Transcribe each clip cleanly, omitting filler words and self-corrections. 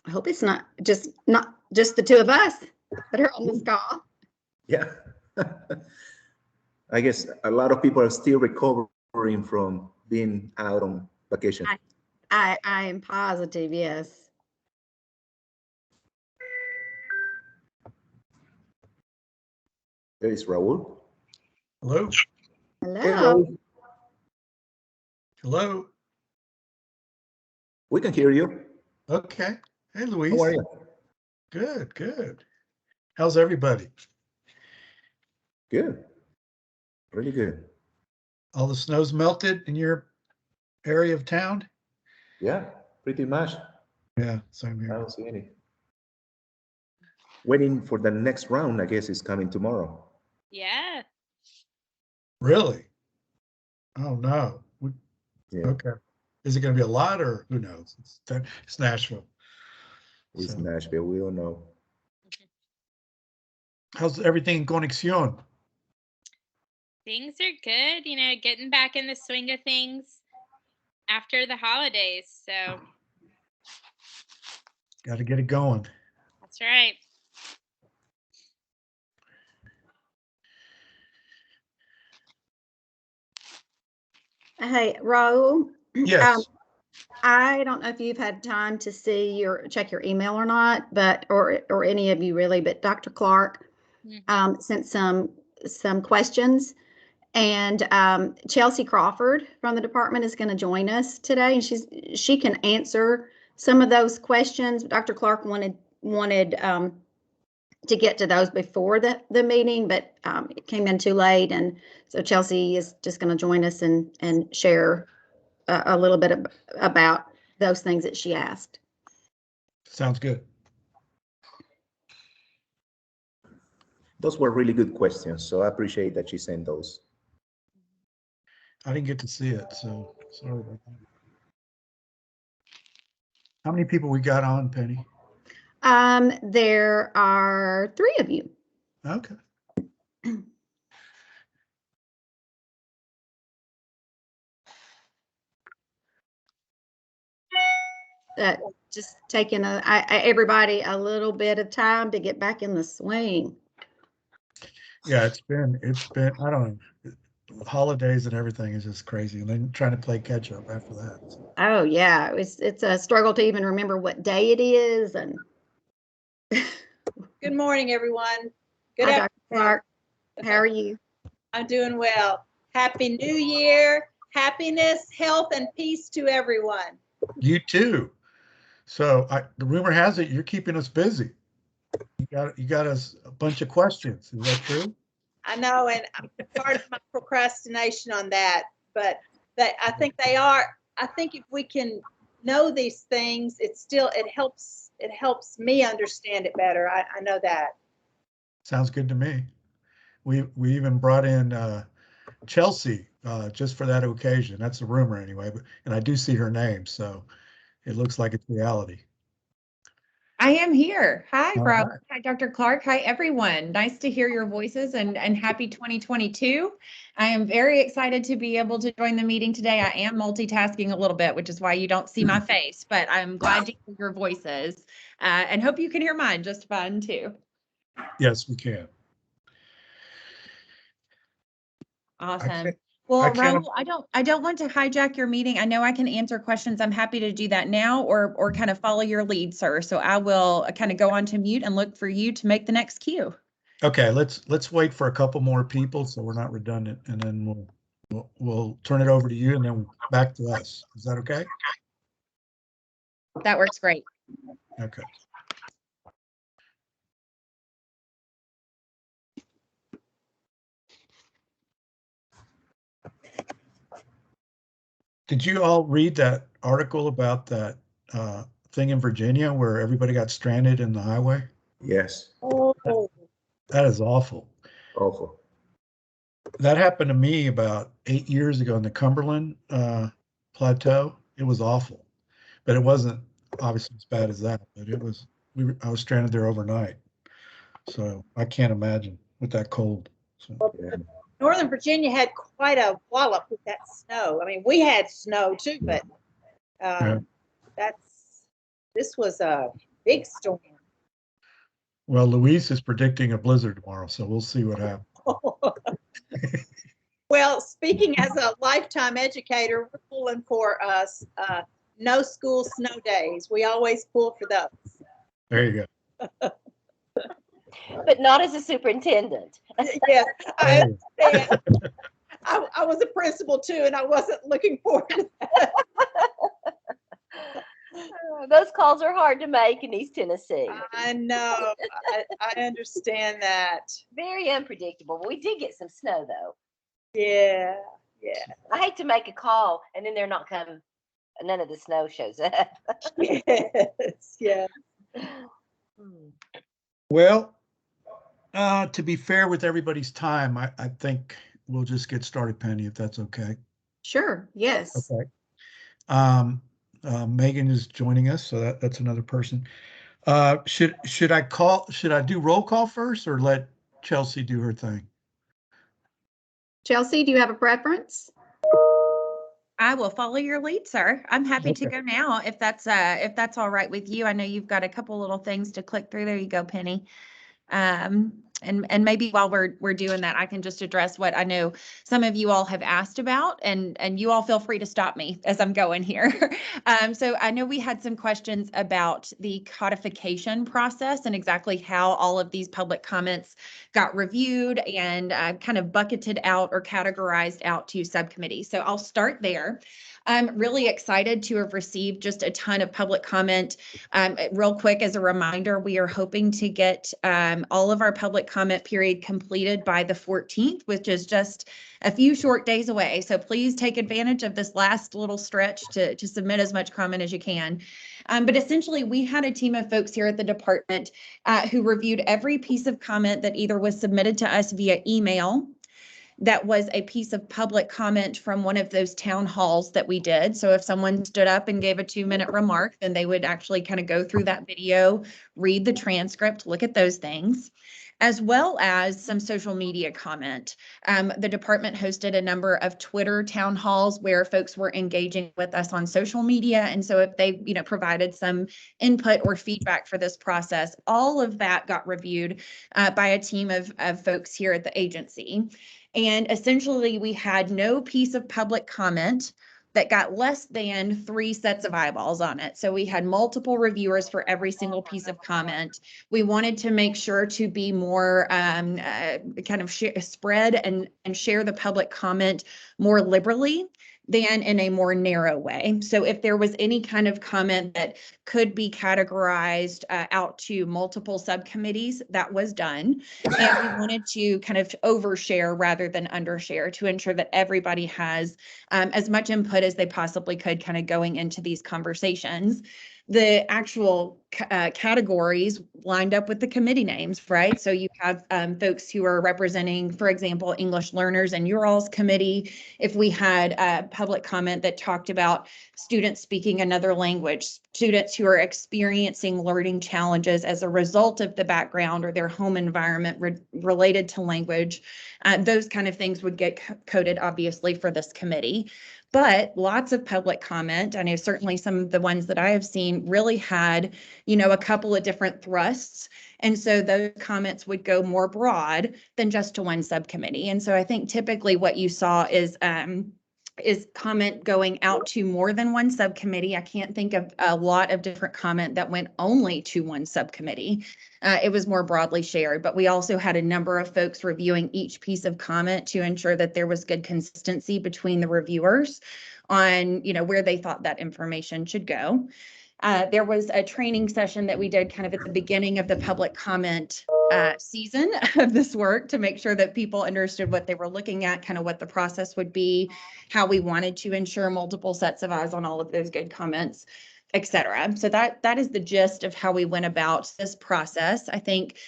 I hope it's not just the two of us that are on this call. Yeah. I guess a lot of people are still recovering from being out on vacation. I am positive, yes. There is Raul. Hello. Hello. Hello. Hello. We can hear you. Okay. Hey, Louise. How are you? Good, good. How's everybody? Good. Really good. All the snow's melted in your area of town? Yeah, pretty much. Yeah, same I here. don't see any. Waiting for the next round, I guess, is coming tomorrow. Yeah. Really? Oh, no. Yeah, Okay. Is it going to be a lot or who knows? It's Nashville. it's So, Nashville. We don't know. how's everything in Conexión? Things are good, you know, getting back in the swing of things after the holidays. So Got to get it going. that's right. Hey, Raul. Yes. I don't know if you've had time to see or check your email or not, but or any of you really, but Dr. Clark sent some questions, and Chelsea Crawford from the department is going to join us today, and she can answer some of those questions. Dr. Clark wanted to get to those before the meeting, but it came in too late, and so Chelsea is just going to join us and share a little bit about those things that she asked. Sounds good. Those were really good questions, so I appreciate that she sent those. I didn't get to see it, so sorry about that. How many people we got on, Penny? There are 3 of you. Okay. Just taking everybody a little bit of time to get back in the swing. Yeah, it's been I don't know, holidays and everything is just crazy, and then trying to play catch up after that. So. Oh yeah, it's a struggle to even remember what day it is. And good morning, everyone. Good Hi, afternoon. Dr. Clark. How are you? I'm doing well. Happy New Year. Happiness, health, and peace to everyone. You too. So the rumor has it you're keeping us busy. You got us a bunch of questions. Is that true? I know, and part of my procrastination on that, but I think they are. I think if we can know these things, it helps me understand it better. I know that. Sounds good to me. We even brought in Chelsea just for that occasion. That's a rumor anyway, and I do see her name, so it looks like it's reality. I am here. Hi, Rob. Right. Hi, Dr. Clark. Hi, everyone. Nice to hear your voices and happy 2022. I am very excited to be able to join the meeting today. I am multitasking a little bit, which is why you don't see my face, but I'm glad to hear your voices and hope you can hear mine just fine too. Yes, we can. Awesome. Well, Raul, I don't want to hijack your meeting. I know I can answer questions. I'm happy to do that now or kind of follow your lead, sir. So I will kind of go on to mute and look for you to make the next cue. Okay, let's wait for a couple more people so we're not redundant, and then we'll turn it over to you and then back to us. Is that okay? That works great. Okay. Did you all read that article about that thing in Virginia where everybody got stranded in the highway? Yes. Oh, That is awful. Awful. That happened to me about 8 years ago in the Cumberland Plateau. It was awful, but it wasn't obviously as bad as that. But it was. I was stranded there overnight, so I can't imagine with that cold. So. Yeah. Northern Virginia had quite a wallop with that snow. I mean, we had snow too, but this was big storm. Well, Luis is predicting a blizzard tomorrow, so we'll see what happens. Well, speaking as a lifetime educator, we're pulling for us no school snow days. We always pull for those. There you go. But not as a superintendent. Yes, I Hey. understand. I was a principal too, and I wasn't looking forward to that. Those calls are hard to make in East Tennessee. I know. I understand that. Very unpredictable. We did get some snow though. Yeah, yeah. I hate to make a call and then none of the snow shows up. Yes, yes. Well, to be fair with everybody's time, I think we'll just get started, Penny, if that's okay. Sure, yes. Okay. Megan is joining us, so that's another person. Should I do roll call first or let Chelsea do her thing? Chelsea, do you have a preference? I will follow your lead, sir. I'm happy to go now if that's all right with you. I know you've got a couple little things to click through. There you go, Penny. And maybe while we're doing that, I can just address what I know some of you all have asked about, and you all feel free to stop me as I'm going here. So I know we had some questions about the codification process and exactly how all of these public comments got reviewed and kind of bucketed out or categorized out to subcommittees. So I'll start there. I'm really excited to have received just a ton of public comment. Real quick, as a reminder, we are hoping to get all of our public comment period completed by the 14th, which is just a few short days away. So please take advantage of this last little stretch to submit as much comment as you can. But essentially, we had a team of folks here at the department who reviewed every piece of comment that either was submitted to us via email, that was a piece of public comment from one of those town halls that we did. So if someone stood up and gave a 2-minute remark, then they would actually kind of go through that video, read the transcript, look at those things, as well as some social media comment. The department hosted a number of Twitter town halls where folks were engaging with us on social media. And so if they, provided some input or feedback for this process, all of that got reviewed by a team of folks here at the agency. And essentially, we had no piece of public comment that got less than 3 sets of eyeballs on it. So we had multiple reviewers for every single piece of comment. We wanted to make sure to be more kind of spread and share the public comment more liberally than in a more narrow way. So if there was any kind of comment that could be categorized out to multiple subcommittees, that was done. And we wanted to kind of overshare rather than undershare to ensure that everybody has as much input as they possibly could kind of going into these conversations. The actual categories lined up with the committee names, right? So you have folks who are representing, for example, English learners and your all's committee. If we had a public comment that talked about students speaking another language, students who are experiencing learning challenges as a result of the background or their home environment related to language, those kind of things would get coded, obviously, for this committee. But lots of public comment. I know certainly some of the ones that I have seen really had, a couple of different thrusts. And so those comments would go more broad than just to one subcommittee. And so I think typically what you saw is comment going out to more than one subcommittee. I can't think of a lot of different comment that went only to one subcommittee. It was more broadly shared, but we also had a number of folks reviewing each piece of comment to ensure that there was good consistency between the reviewers on, where they thought that information should go. There was a training session that we did kind of at the beginning of the public comment season of this work to make sure that people understood what they were looking at, kind of what the process would be, how we wanted to ensure multiple sets of eyes on all of those good comments, et cetera. So that is the gist of how we went about this process. I think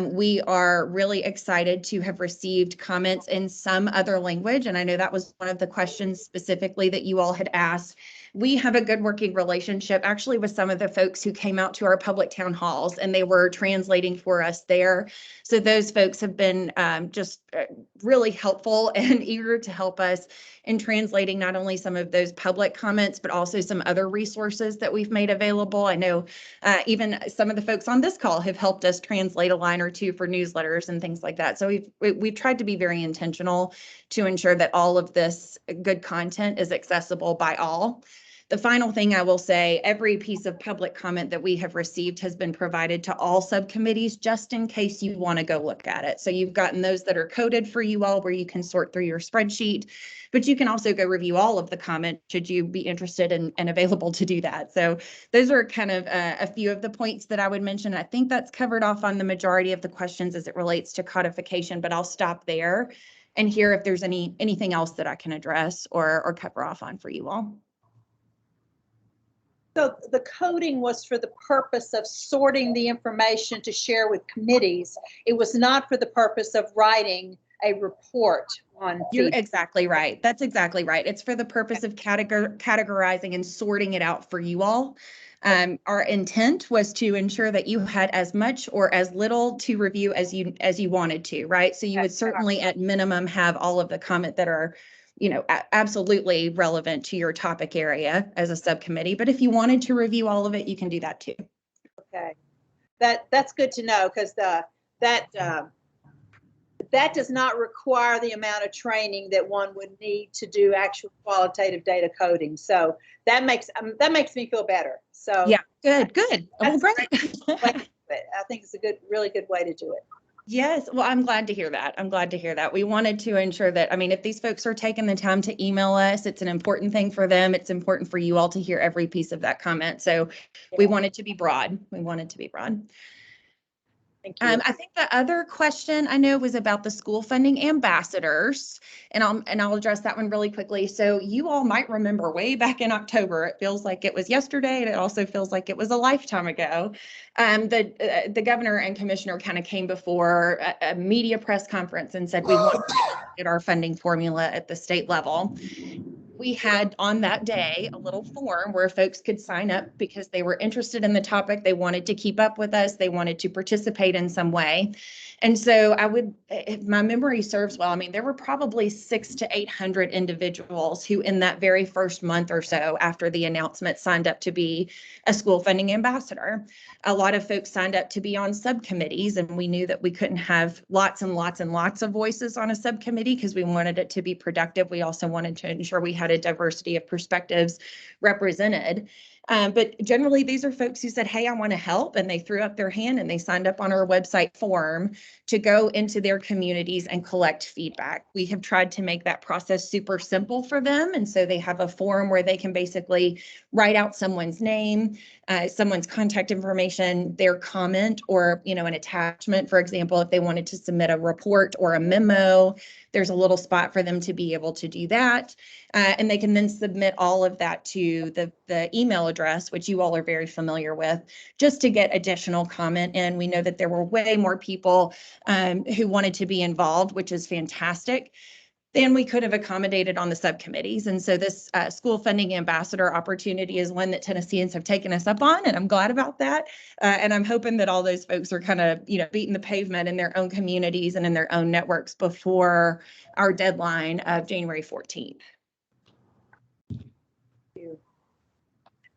we are really excited to have received comments in some other language. And I know that was one of the questions specifically that you all had asked. we have a good working relationship actually with some of the folks who came out to our public town halls, and they were translating for us there. So those folks have been just really helpful and eager to help us in translating not only some of those public comments, but also some other resources that we've made available. I know even some of the folks on this call have helped us translate a line or two for newsletters and things like that. So we've tried to be very intentional to ensure that all of this good content is accessible by all. The final thing I will say, every piece of public comment that we have received has been provided to all subcommittees, just in case you want to go look at it. So you've gotten those that are coded for you all, where you can sort through your spreadsheet, but you can also go review all of the comments should you be interested and available to do that. So those are kind of a few of the points that I would mention. I think that's covered off on the majority of the questions as it relates to codification, but I'll stop there and hear if there's anything else that I can address or cover off on for you all. So the coding was for the purpose of sorting the information to share with committees. It was not for the purpose of writing a report on. You're exactly right. That's exactly right. It's for the purpose of categorizing and sorting it out for you all. Our intent was to ensure that you had as much or as little to review as you wanted to, right? So you would certainly at minimum have all of the comment that are, you know, absolutely relevant to your topic area as a subcommittee. But if you wanted to review all of it, you can do that too. Okay, that's good to know, because that does not require the amount of training that one would need to do actual qualitative data coding. So that makes me feel better. So yeah, good. Oh, great. I think it's a really good way to do it. Yes. Well, I'm glad to hear that. We wanted to ensure that, I mean, if these folks are taking the time to email us, it's an important thing for them. It's important for you all to hear every piece of that comment. So we wanted to be broad. Thank you. I think the other question I know was about the school funding ambassadors, and I'll address that one really quickly. So you all might remember way back in October, it feels like it was yesterday, and it also feels like it was a lifetime ago. The governor and commissioner kind of came before a media press conference and said we want to get our funding formula at the state level. We had on that day a little form where folks could sign up because they were interested in the topic. They wanted to keep up with us. They wanted to participate in some way. And so if my memory serves well, I mean, there were probably 600 to 800 individuals who in that very first month or so after the announcement signed up to be a school funding ambassador. A lot of folks signed up to be on subcommittees, and we knew that we couldn't have lots and lots and lots of voices on a subcommittee because we wanted it to be productive. We also wanted to ensure we had a diversity of perspectives represented. But generally, these are folks who said, hey, I want to help. And they threw up their hand and they signed up on our website form to go into their communities and collect feedback. We have tried to make that process super simple for them. And so they have a form where they can basically write out someone's name, someone's contact information, their comment, or, you know, an attachment. For example, if they wanted to submit a report or a memo, there's a little spot for them to be able to do that. And they can then submit all of that to the email address, which you all are very familiar with, just to get additional comment. And we know that there were way more people who wanted to be involved, which is fantastic, than we could have accommodated on the subcommittees. And so this school funding ambassador opportunity is one that Tennesseans have taken us up on, and I'm glad about that. And I'm hoping that all those folks are kind of, you know, beating the pavement in their own communities and in their own networks before our deadline of January 14th.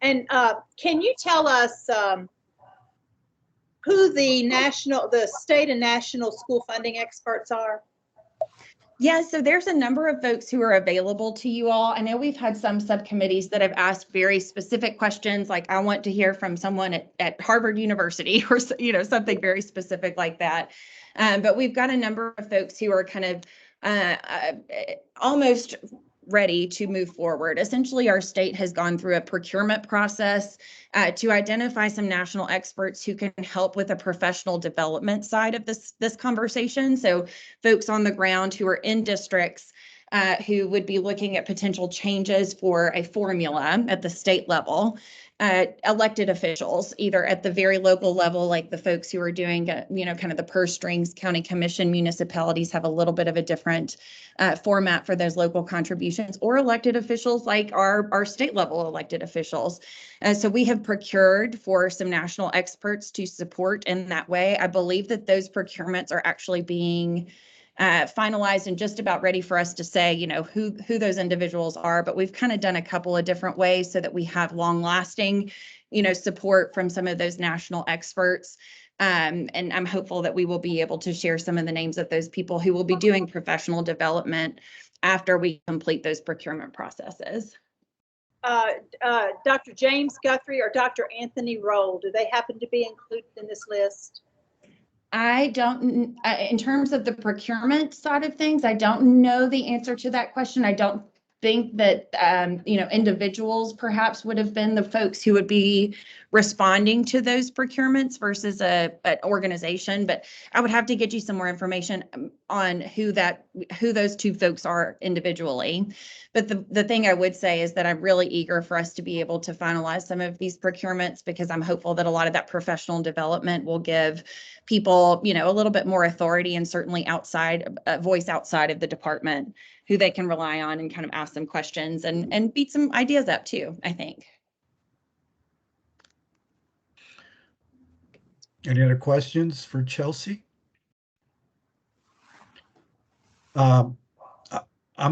And can you tell us who the state and national school funding experts are? Yeah, so there's a number of folks who are available to you all. I know we've had some subcommittees that have asked very specific questions, like I want to hear from someone at Harvard University or, you know, something very specific like that. But we've got a number of folks who are kind of almost ready to move forward. Essentially, our state has gone through a procurement process to identify some national experts who can help with the professional development side of this conversation. So folks on the ground who are in districts who would be looking at potential changes for a formula at the state level. elected officials, either at the very local level, like the folks who are doing, kind of the purse strings. County commission municipalities have a little bit of a different format for those local contributions, or elected officials like our state level elected officials. So we have procured for some national experts to support in that way. I believe that those procurements are actually being finalized and just about ready for us to say, who those individuals are. But we've kind of done a couple of different ways so that we have long lasting, support from some of those national experts. And I'm hopeful that we will be able to share some of the names of those people who will be doing professional development after we complete those procurement processes. Dr. James Guthrie or Dr. Anthony Roll, do they happen to be included in this list? I don't, in terms of the procurement side of things, I don't know the answer to that question. I don't think that, individuals perhaps would have been the folks who would be responding to those procurements versus an organization, but I would have to get you some more information on who those two folks are individually. But the thing I would say is that I'm really eager for us to be able to finalize some of these procurements, because I'm hopeful that a lot of that professional development will give people, a little bit more authority, and certainly voice outside of the department, who they can rely on and kind of ask them questions and beat some ideas up too, I think. Any other questions for Chelsea? I'm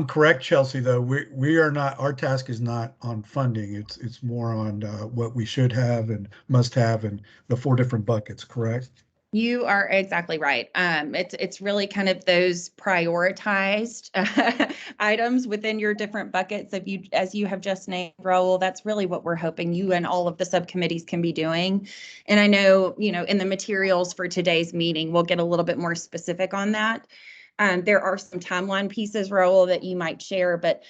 correct, Chelsea, though. We are not, our task is not on funding. It's more on what we should have and must have in the 4 different buckets, correct? You are exactly right. It's really kind of those prioritized items within your different buckets. As you have just named, Raul, that's really what we're hoping you and all of the subcommittees can be doing. And I know, in the materials for today's meeting, we'll get a little bit more specific on that. There are some timeline pieces, Raul, that you might share, but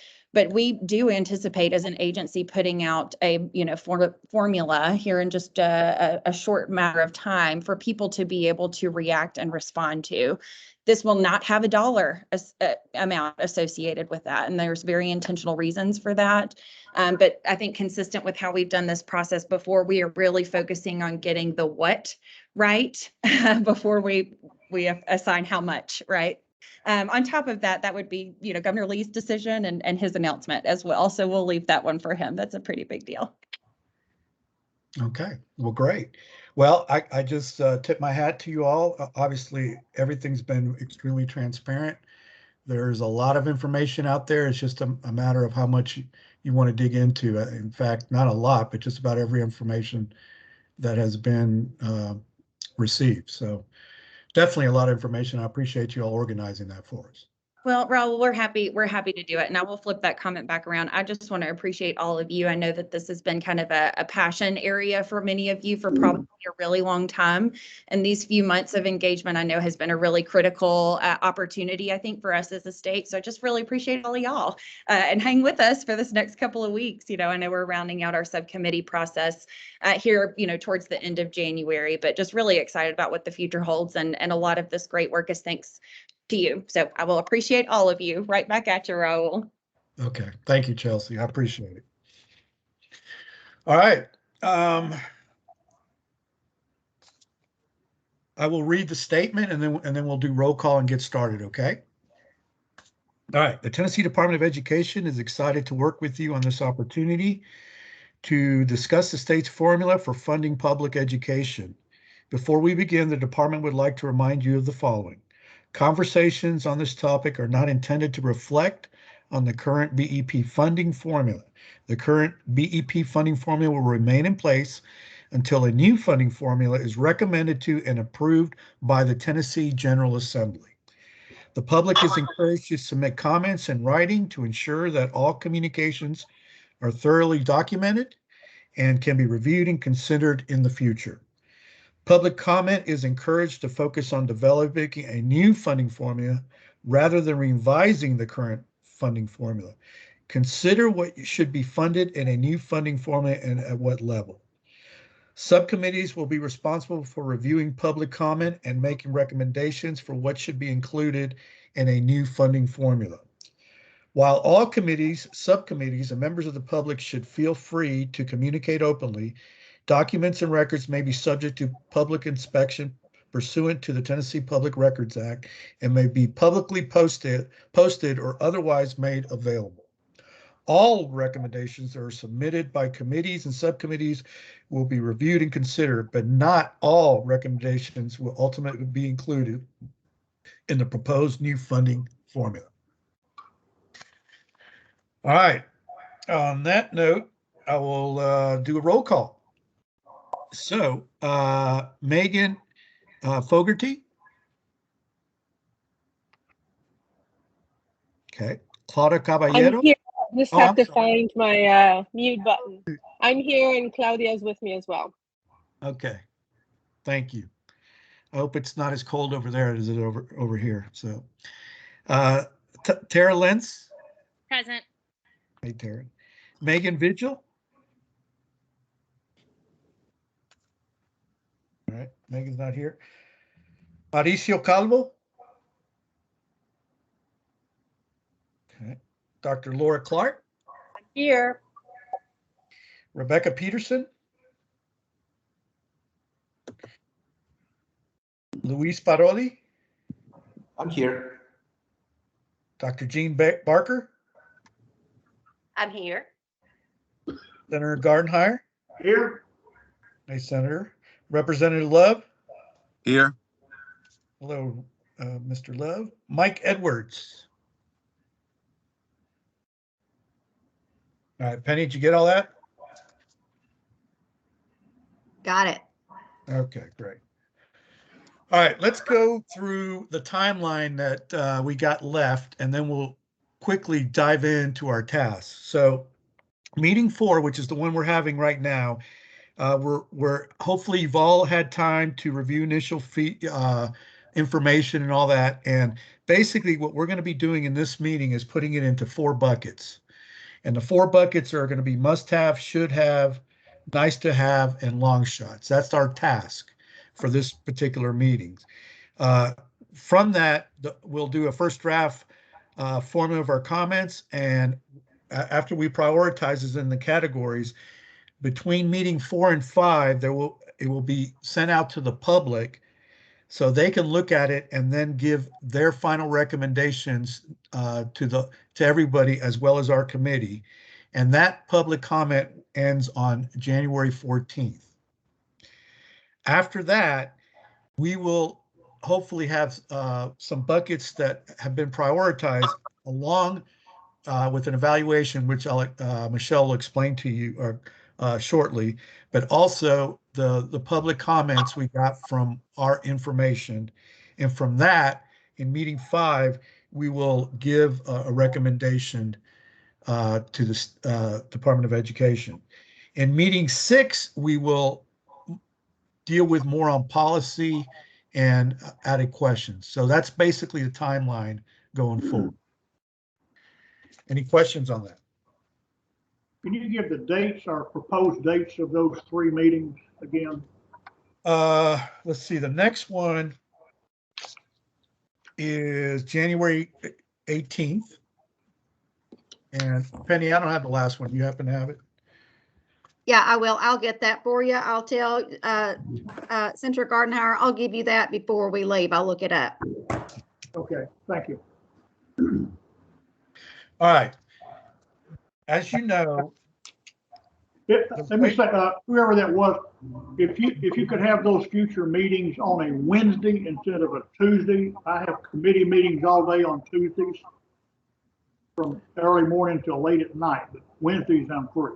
we do anticipate as an agency putting out a formula here in just a short matter of time for people to be able to react and respond to. This will not have a dollar amount associated with that, and there's very intentional reasons for that. But I think consistent with how we've done this process before, we are really focusing on getting the what right before we assign how much, right? On top of that, that would be, Governor Lee's decision and his announcement as well. So we'll leave that one for him. That's a pretty big deal. Okay, well, great. Well, I just tip my hat to you all. Obviously, everything's been extremely transparent. There's a lot of information out there. It's just a matter of how much you want to dig into. In fact, not a lot, but just about every information that has been received. So definitely a lot of information. I appreciate you all organizing that for us. Well, Raul, we're happy to do it. And I will flip that comment back around. I just want to appreciate all of you. I know that this has been kind of a passion area for many of you for probably a really long time. And these few months of engagement, I know, has been a really critical opportunity, I think, for us as a state. So I just really appreciate all of y'all and hang with us for this next couple of weeks. I know we're rounding out our subcommittee process here, towards the end of January, but just really excited about what the future holds. And a lot of this great work is thanks to you. So I will appreciate all of you. Right back at you, Raul. Okay. Thank you, Chelsea. I appreciate it. All right. I will read the statement and then we'll do roll call and get started. Okay. All right. The Tennessee Department of Education is excited to work with you on this opportunity to discuss the state's formula for funding public education. Before we begin, the department would like to remind you of the following. Conversations on this topic are not intended to reflect on the current BEP funding formula. The current BEP funding formula will remain in place until a new funding formula is recommended to and approved by the Tennessee General Assembly. The public is encouraged to submit comments in writing to ensure that all communications are thoroughly documented and can be reviewed and considered in the future. Public comment is encouraged to focus on developing a new funding formula rather than revising the current funding formula. Consider what should be funded in a new funding formula and at what level. Subcommittees will be responsible for reviewing public comment and making recommendations for what should be included in a new funding formula. While all committees, subcommittees, and members of the public should feel free to communicate openly, documents and records may be subject to public inspection pursuant to the Tennessee Public Records Act and may be publicly posted or otherwise made available. All recommendations that are submitted by committees and subcommittees will be reviewed and considered, but not all recommendations will ultimately be included in the proposed new funding formula. All right. On that note, I will do a roll call. So, Megan Fogarty. Okay. Claudia Caballero. I'm here. Just Oh, have I'm to sorry. find my mute button. I'm here and Claudia's with me as well. Okay. Thank you. I hope it's not as cold over there as it over here. So, Tara Lentz. Present. Hey, Tara. Megan Vigil. All right. Megan's not here. Mauricio Calvo. Okay. Dr. Laura Clark. Here. Rebecca Peterson. Luis Parodi. I'm here. Dr. Jean Barker. I'm here. Senator Gardenhire. Here. Hey, Senator. Representative Love. Here. Hello, Mr. Love. Mike Edwards. All right, Penny, did you get all that? Got it. Okay, great. All right, let's go through the timeline that we got left, and then we'll quickly dive into our tasks. So meeting 4, which is the one we're having right now, we're hopefully you've all had time to review initial information and all that. And basically what we're going to be doing in this meeting is putting it into 4 buckets. And the 4 buckets are going to be must have, should have, nice to have, and long shots. That's our task for this particular meeting. From that, we'll do a first draft formula of our comments. And after we prioritize this in the categories, between meeting 4 and 5, it will be sent out to the public so they can look at it and then give their final recommendations to everybody as well as our committee. And that public comment ends on January 14th. After that, we will hopefully have some buckets that have been prioritized along with an evaluation, which Michelle will explain to you shortly, but also the public comments we got from our information. And from that, in meeting 5, we will give a recommendation to the Department of Education. In meeting 6, we will deal with more on policy and added questions. So that's basically the timeline going forward. Any questions on that? Can you give the dates or proposed dates of those 3 meetings again? Let's see. The next one is January 18th. And Penny, I don't have the last one. You happen to have it? Yeah, I will. I'll get that for you. I'll tell Senator Gardenhire, I'll give you that before we leave. I'll look it up. Okay, thank you. All right. As you know, let me say, whoever that was, if you could have those future meetings on a Wednesday instead of a Tuesday. I have committee meetings all day on Tuesdays from early morning till late at night, but Wednesdays I'm free.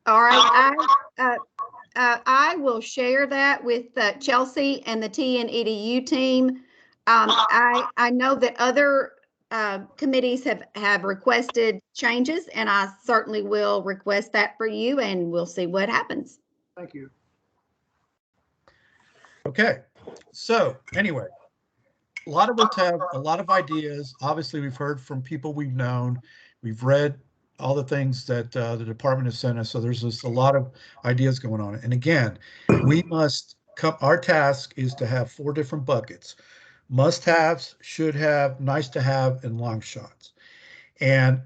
All right, I will share that with Chelsea and the T and EDU team. I know that other committees have requested changes, and I certainly will request that for you, and we'll see what happens. Thank you. Okay, so anyway, a lot of us have a lot of ideas. Obviously, we've heard from people we've known. We've read all the things that the department has sent us. So there's just a lot of ideas going on. And again, we must come, our task is to have 4 different buckets: must haves, should have, nice to have, and long shots. And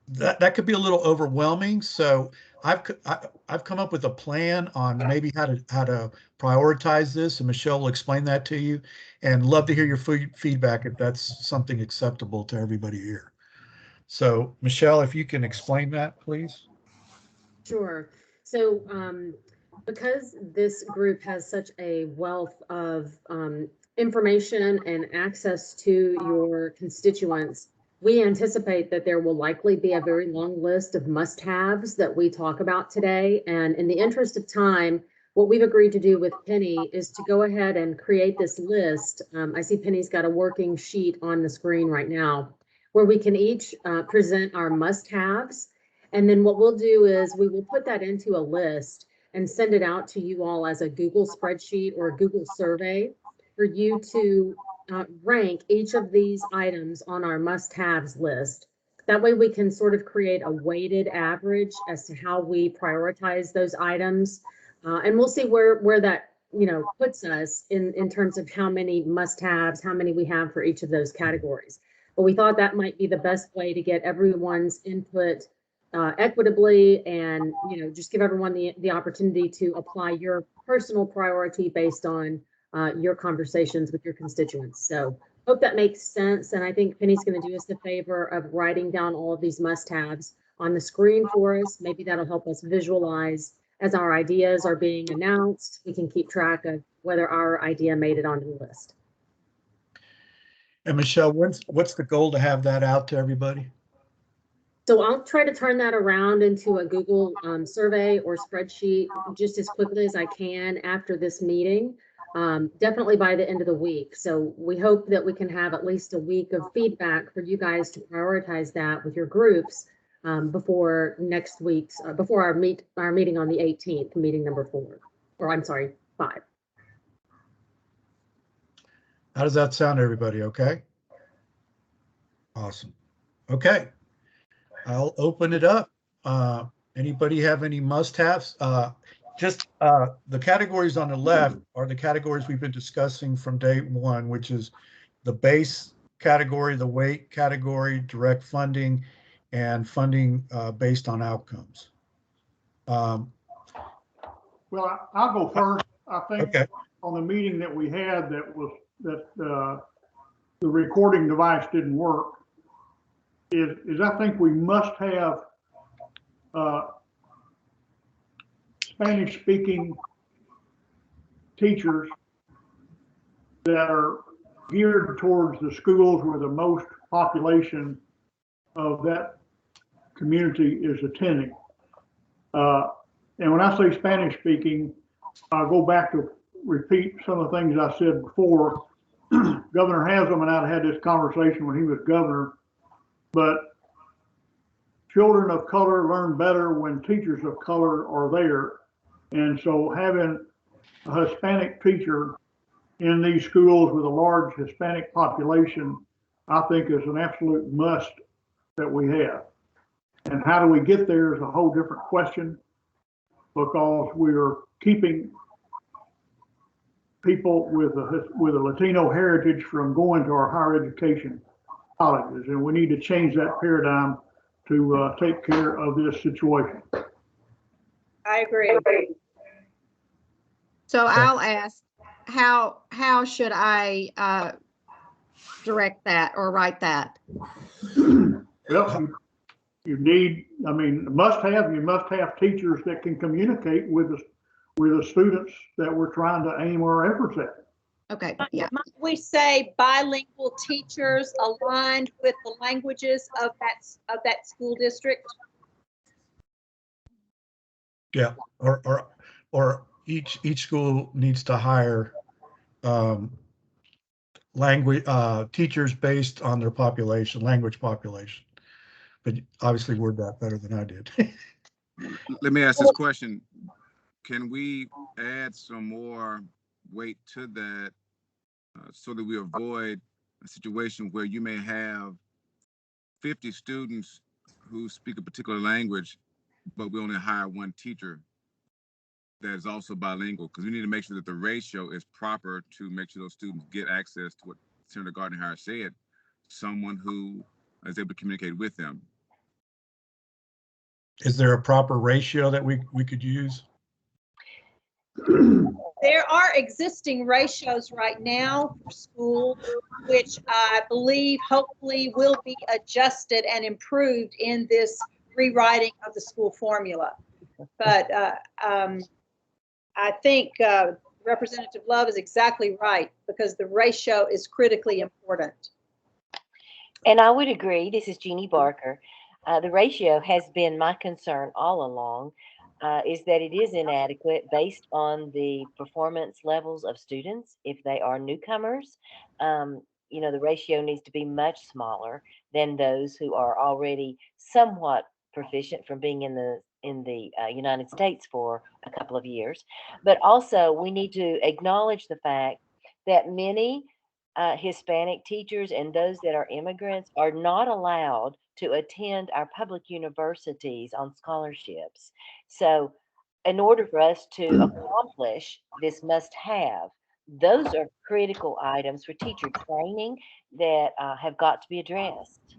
that could be a little overwhelming. So I've come up with a plan on maybe how to prioritize this, and Michelle will explain that to you. And love to hear your feedback if that's something acceptable to everybody here. So Michelle, if you can explain that, please. Sure. So because this group has such a wealth of information and access to your constituents, we anticipate that there will likely be a very long list of must-haves that we talk about today. And in the interest of time, what we've agreed to do with Penny is to go ahead and create this list. I see Penny's got a working sheet on the screen right now where we can each present our must-haves. And then what we'll do is we will put that into a list and send it out to you all as a Google spreadsheet or a Google survey for you to rank each of these items on our must-haves list. That way we can sort of create a weighted average as to how we prioritize those items. And we'll see where that, you know, puts us in terms of how many must-haves, how many we have for each of those categories. But we thought that might be the best way to get everyone's input equitably, and just give everyone the opportunity to apply your personal priority based on your conversations with your constituents. So hope that makes sense. And I think Penny's going to do us the favor of writing down all of these must-haves on the screen for us. Maybe that'll help us visualize as our ideas are being announced. We can keep track of whether our idea made it onto the list. And Michelle, what's the goal to have that out to everybody? So I'll try to turn that around into a Google survey or spreadsheet just as quickly as I can after this meeting, definitely by the end of the week. So we hope that we can have at least a week of feedback for you guys to prioritize that with your groups before next week's, before our meeting on the 18th, meeting number 4, or I'm sorry, 5. How does that sound, everybody? Okay. Awesome. Okay. I'll open it up. Anybody have any must-haves? Just the categories on the left are the categories we've been discussing from day one, which is the base category, the weight category, direct funding, and funding based on outcomes. Well, I'll go first. I think okay. On the meeting that we had that the recording device didn't work, is I think we must have Spanish-speaking teachers that are geared towards the schools where the most population of that community is attending. And when I say Spanish-speaking, I'll go back to repeat some of the things I said before. Governor Haslam and I had this conversation when he was governor. But children of color learn better when teachers of color are there. And so having a Hispanic teacher in these schools with a large Hispanic population, I think is an absolute must that we have. And how do we get there is a whole different question, because we're keeping people with a Latino heritage from going to our higher education colleges, and we need to change that paradigm to take care of this situation. I agree. So I'll ask, how should I direct that or write that? Well, you need, I mean, you must have teachers that can communicate with the students that we're trying to aim our efforts at. Okay, yeah. Might we say bilingual teachers aligned with the languages of that school district? Yeah, or each school needs to hire language teachers based on their population, language population. But obviously word that better than I did. Let me ask this question. Can we add some more weight to that so that we avoid a situation where you may have 50 students who speak a particular language, but we only hire one teacher that is also bilingual? Because we need to make sure that the ratio is proper to make sure those students get access to what Senator Gardner-Harris said, someone who is able to communicate with them. Is there a proper ratio that we could use? There are existing ratios right now for schools, which I believe hopefully will be adjusted and improved in this rewriting of the school formula. But I think Representative Love is exactly right, because the ratio is critically important. And I would agree. This is Jeannie Barker. The ratio has been my concern all along, is that it is inadequate based on the performance levels of students. If they are newcomers, you know, the ratio needs to be much smaller than those who are already somewhat proficient from being in the United States for a couple of years. But also, we need to acknowledge the fact that many Hispanic teachers and those that are immigrants are not allowed to attend our public universities on scholarships. So in order for us to accomplish this must-have, those are critical items for teacher training that have got to be addressed.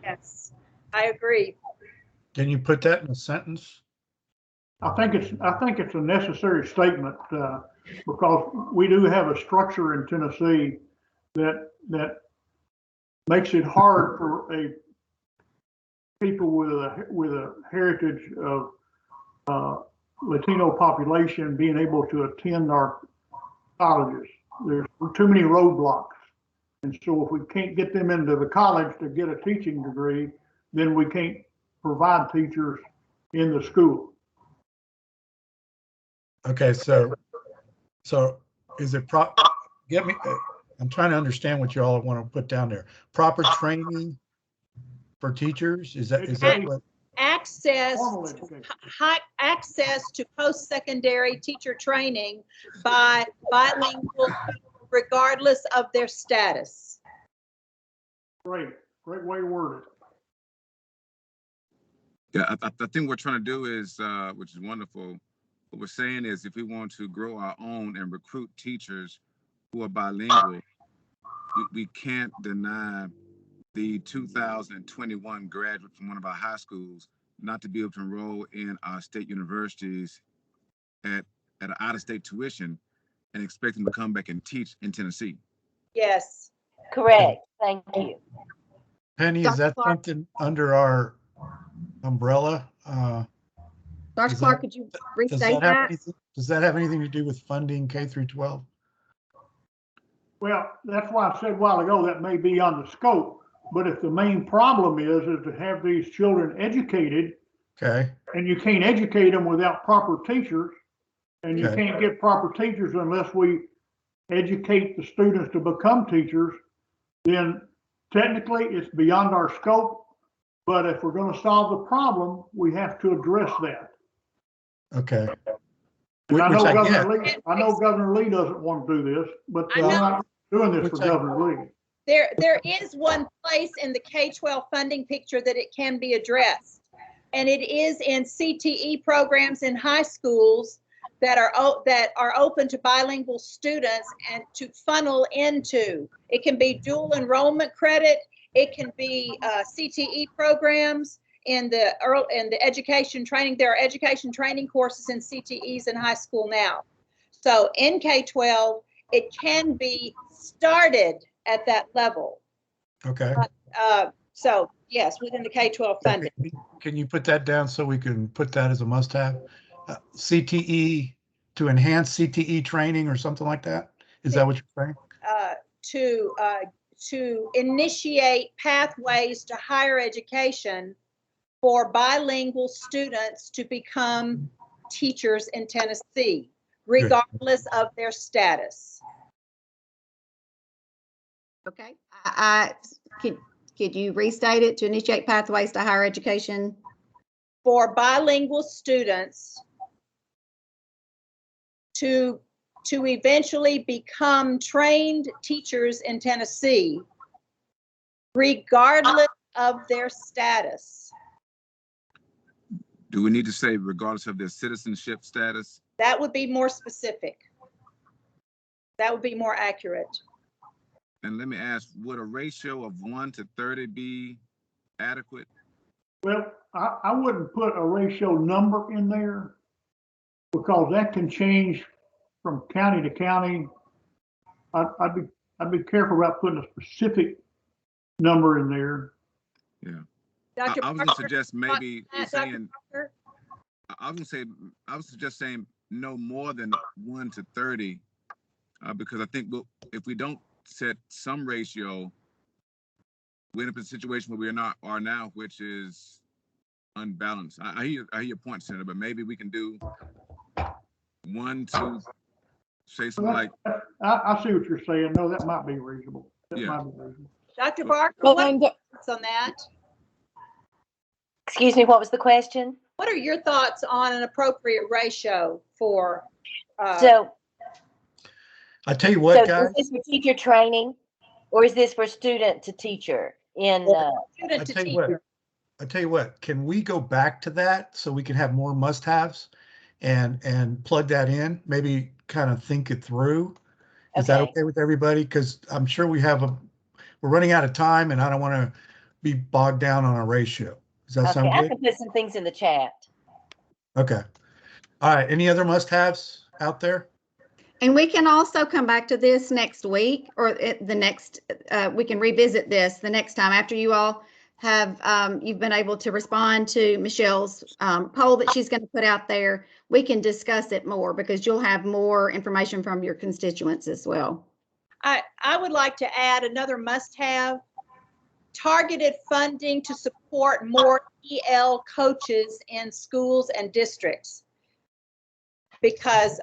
Yes, I agree. Can you put that in a sentence? I think it's a necessary statement because we do have a structure in Tennessee that makes it hard for people with a heritage of Latino population being able to attend our colleges. There's too many roadblocks, and so if we can't get them into the college to get a teaching degree, then we can't provide teachers in the school. Okay, so is it get me, I'm trying to understand what you all want to put down there. Proper training for teachers? Is that what? Access to post-secondary teacher training by bilingual people, regardless of their status. Great way to word it. Yeah, I think what we're trying to do is, which is wonderful, what we're saying is if we want to grow our own and recruit teachers who are bilingual, we can't deny the 2021 graduate from one of our high schools not to be able to enroll in our state universities at an out-of-state tuition and expect them to come back and teach in Tennessee. Yes. Correct. Thank you. Penny, is that something under our umbrella? Dr. Clark, could you restate that? Does that have anything to do with funding K through 12? Well, that's why I said a while ago that may be on the scope. But if the main problem is to have these children educated, okay, and you can't educate them without proper teachers, and you can't get proper teachers unless we educate the students to become teachers, then technically it's beyond our scope. But if we're going to solve the problem, we have to address that. Okay. And I know Governor Lee doesn't want to do this, but I'm not doing this for Governor Lee. There is one place in the K-12 funding picture that it can be addressed, and it is in CTE programs in high schools that are open to bilingual students and to funnel into. It can be dual enrollment credit. It can be CTE programs in the education training. There are education training courses in CTEs in high school now. So in K-12, it can be started at that level. Okay. So yes, within the K-12 funding. Can you put that down so we can put that as a must-have? CTE, to enhance CTE training or something like that? Is that what you're saying? To initiate pathways to higher education for bilingual students to become teachers in Tennessee, regardless of their status. Okay. Could you restate it? To initiate pathways to higher education? For bilingual students to eventually become trained teachers in Tennessee, regardless of their status. Do we need to say regardless of their citizenship status? That would be more specific. That would be more accurate. And let me ask, would a ratio of 1 to 30 be adequate? Well, I wouldn't put a ratio number in there because that can change from county to county. I'd be careful about putting a specific number in there. Yeah. Dr. I was gonna Parker, suggest maybe Dr. saying, Parker? I was suggest saying no more than 1 to 30, because I think if we don't set some ratio, we're in a situation where we are now, which is unbalanced. I hear your point, Senator, but maybe we can do 1 to say something like. I see what you're saying. No, that might be reasonable. That Yeah. might be reasonable. Dr. Barker, Well, what are and your thoughts on that? Excuse me, what was the question? What are your thoughts on an appropriate ratio for? So, I tell you what, so guys. is this for teacher training, or is this for student to teacher? Student I to tell you what. teacher. I tell you what. Can we go back to that so we can have more must-haves, and plug that in? Maybe kind of think it through. Is that okay with everybody? Because I'm sure we're running out of time, and I don't want to be bogged down on a ratio. Does that sound I good? can put some things in the chat. Okay. All right. Any other must-haves out there? And we can also come back to this next week or the next, we can revisit this the next time after you all have, you've been able to respond to Michelle's poll that she's going to put out there. We can discuss it more because you'll have more information from your constituents as well. I would like to add another must-have: targeted funding to support more EL coaches in schools and districts, because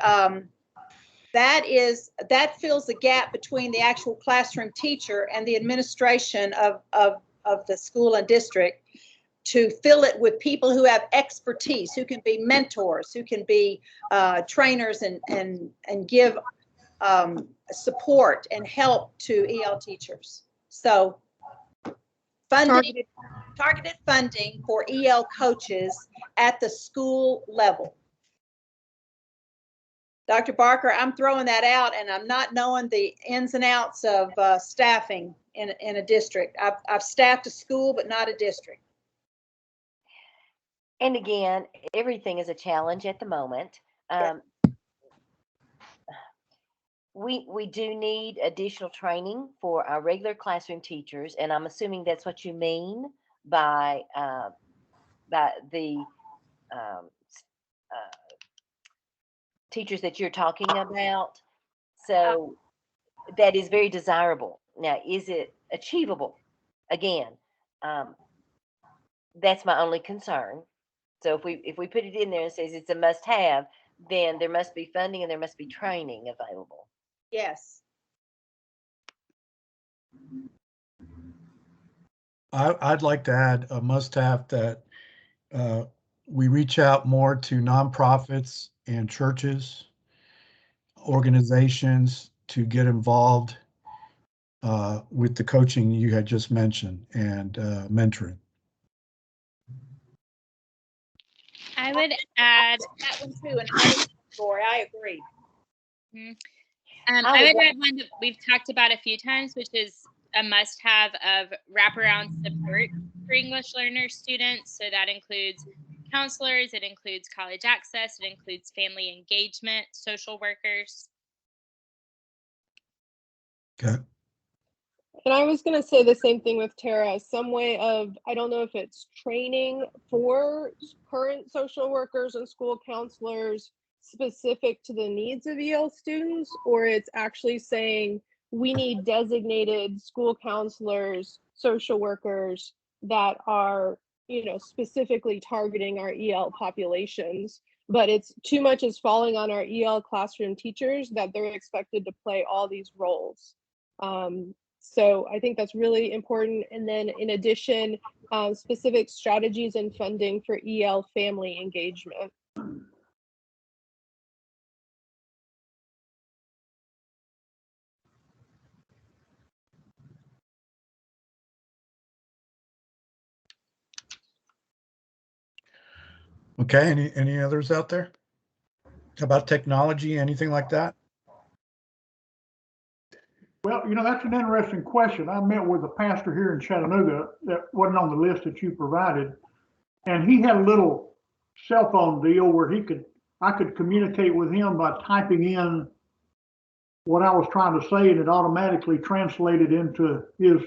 that fills the gap between the actual classroom teacher and the administration of the school and district, to fill it with people who have expertise, who can be mentors, who can be trainers and give support and help to EL teachers. So targeted funding for EL coaches at the school level. Dr. Barker, I'm throwing that out, and I'm not knowing the ins and outs of staffing in a district. I've staffed a school, but not a district. And again, everything is a challenge at the moment. We do need additional training for our regular classroom teachers, and I'm assuming that's what you mean by the teachers that you're talking about. So that is very desirable. Now, is it achievable? Again, that's my only concern. So if we put it in there and says it's a must-have, then there must be funding and there must be training available. Yes. I'd like to add a must-have that we reach out more to nonprofits and churches, organizations to get involved with the coaching you had just mentioned and mentoring. I would add that one too, and I agree. I would add one that we've talked about a few times, which is a must-have of wraparound support for English learner students. So that includes counselors, it includes college access, it includes family engagement, social workers. Okay. And I was going to say the same thing with Tara, some way of, I don't know if it's training for current social workers and school counselors specific to the needs of EL students, or it's actually saying we need designated school counselors, social workers that are, specifically targeting our EL populations. But it's too much is falling on our EL classroom teachers that they're expected to play all these roles. So I think that's really important. And then in addition, specific strategies and funding for EL family engagement. Okay, any others out there? How about technology, anything like that? Well, that's an interesting question. I met with a pastor here in Chattanooga that wasn't on the list that you provided. And he had a little cell phone deal where I could communicate with him by typing in what I was trying to say, and it automatically translated into his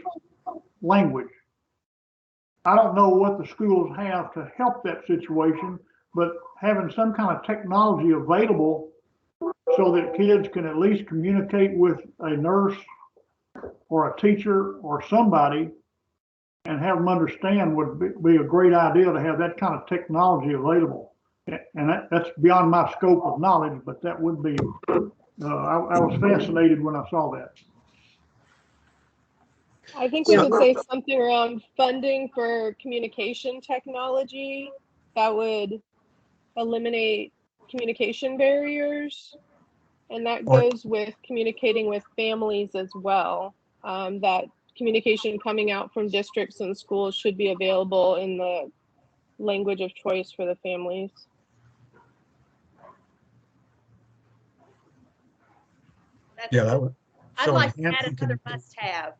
language. I don't know what the schools have to help that situation, but having some kind of technology available so that kids can at least communicate with a nurse or a teacher or somebody and have them understand would be a great idea to have that kind of technology available. And that's beyond my scope of knowledge, but that would be, I was fascinated when I saw that. I think we could say something around funding for communication technology that would eliminate communication barriers. And that goes with communicating with families as well. That communication coming out from districts and schools should be available in the language of choice for the families. I'd like to add another must-have.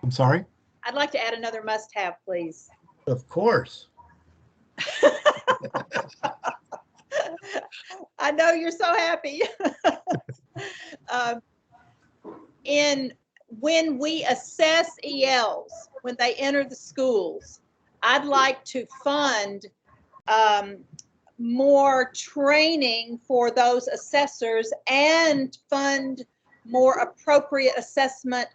I'm sorry? I'd like to add another must-have, please. Of course. I know you're so happy. When we assess ELs, when they enter the schools, I'd like to fund more training for those assessors and fund more appropriate assessment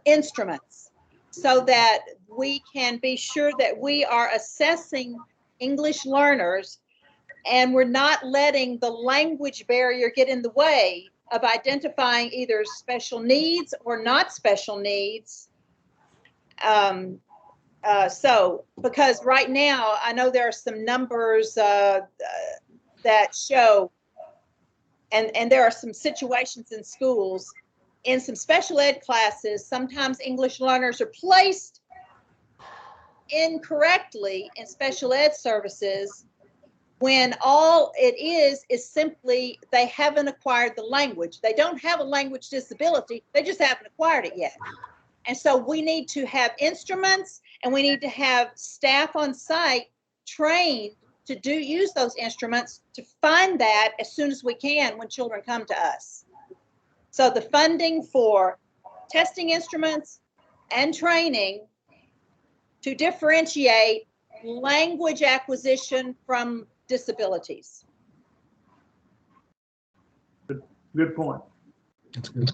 instruments so that we can be sure that we are assessing English learners and we're not letting the language barrier get in the way of identifying either special needs or not special needs. Because right now, I know there are some numbers that show, and there are some situations in schools, in some special ed classes, sometimes English learners are placed incorrectly in special ed services when all it is simply they haven't acquired the language. They don't have a language disability, they just haven't acquired it yet. And so we need to have instruments and we need to have staff on site trained to use those instruments to find that as soon as we can when children come to us. So the funding for testing instruments and training to differentiate language acquisition from disabilities. Good point. That's good.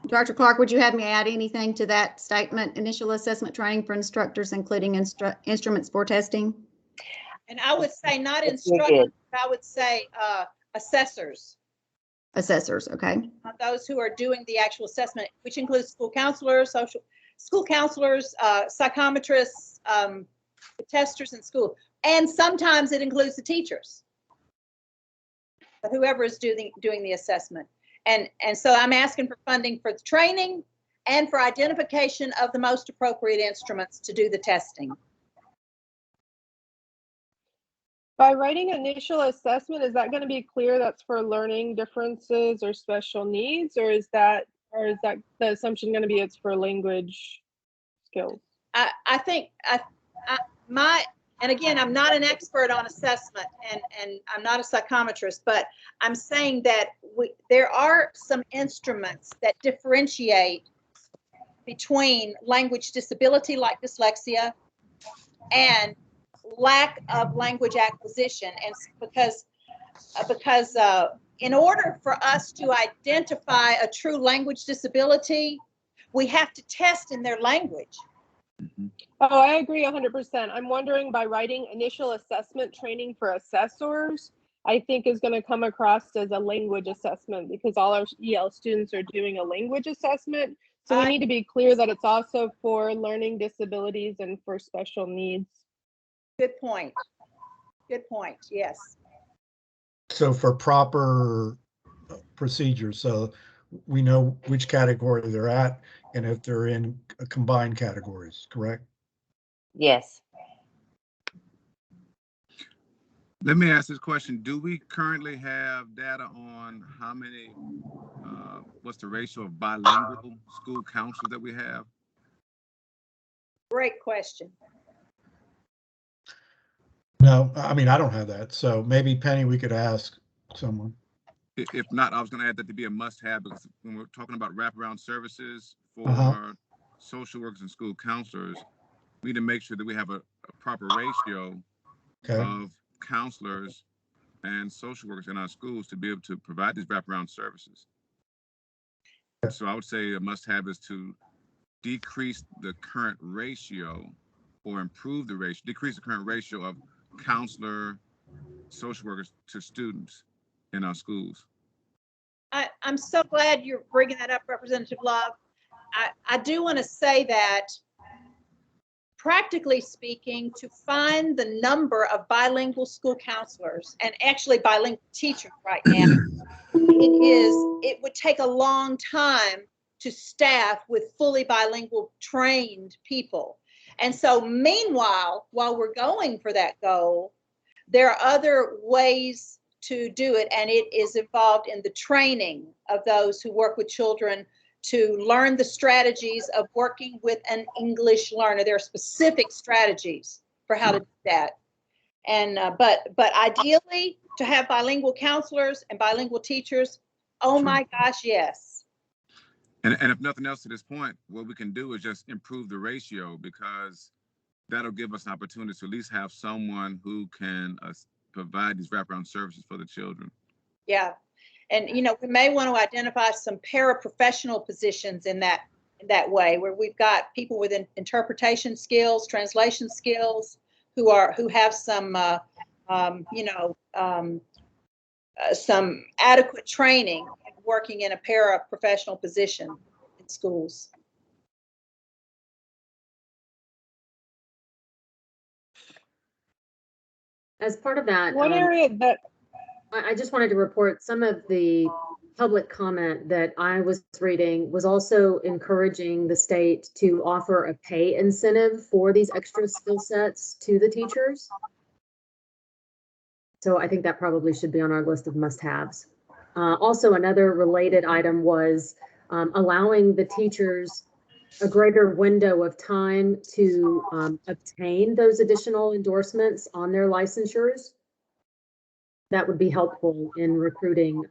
Dr. Clark, would you have me add anything to that statement? Initial assessment training for instructors, including instruments for testing? And I would say not instructors, I would say assessors. Assessors, okay. Those who are doing the actual assessment, which includes school counselors, psychometrists, the testers in school. And sometimes it includes the teachers, but whoever is doing the assessment. And so I'm asking for funding for the training and for identification of the most appropriate instruments to do the testing. By writing initial assessment, is that going to be clear that's for learning differences or special needs, or is that the assumption going to be it's for language skills? I think and again, I'm not an expert on assessment and I'm not a psychometrist, but I'm saying that there are some instruments that differentiate between language disability like dyslexia and lack of language acquisition. And because in order for us to identify a true language disability, we have to test in their language. Oh, I agree 100%. I'm wondering, by writing initial assessment training for assessors, I think is going to come across as a language assessment because all our EL students are doing a language assessment. So we need to be clear that it's also for learning disabilities and for special needs. Good point. Good point. Yes. So for proper procedures, so we know which category they're at and if they're in combined categories, correct? Yes. Let me ask this question. Do we currently have data on how many, what's the ratio of bilingual school counselors that we have? Great question. No, I mean, I don't have that. So maybe Penny, we could ask someone. If not, I was going to add that to be a must-have, because when we're talking about wraparound services for social workers and school counselors, we need to make sure that we have a proper ratio of counselors and social workers in our schools to be able to provide these wraparound services. So I would say a must-have is to decrease the current ratio or improve the ratio, decrease the current ratio of counselor, social workers to students in our schools. I'm so glad you're bringing that up, Representative Love. I do want to say that, practically speaking, to find the number of bilingual school counselors and actually bilingual teachers right now, it would take a long time to staff with fully bilingual trained people. And so meanwhile, while we're going for that goal, there are other ways to do it, and it is involved in the training of those who work with children to learn the strategies of working with an English learner. There are specific strategies for how to do that. And but ideally, to have bilingual counselors and bilingual teachers, oh my gosh, yes. And if nothing else to this point, what we can do is just improve the ratio, because that'll give us an opportunity to at least have someone who can provide these wraparound services for the children. Yeah. And, you know, we may want to identify some paraprofessional positions in that way, where we've got people with interpretation skills, translation skills, who have some, some adequate training working in a paraprofessional position in schools. As part of that, One area that I just wanted to report some of the public comment that I was reading was also encouraging the state to offer a pay incentive for these extra skill sets to the teachers. So I think that probably should be on our list of must-haves. Also, another related item was allowing the teachers a greater window of time to obtain those additional endorsements on their licensures. That would be helpful in recruiting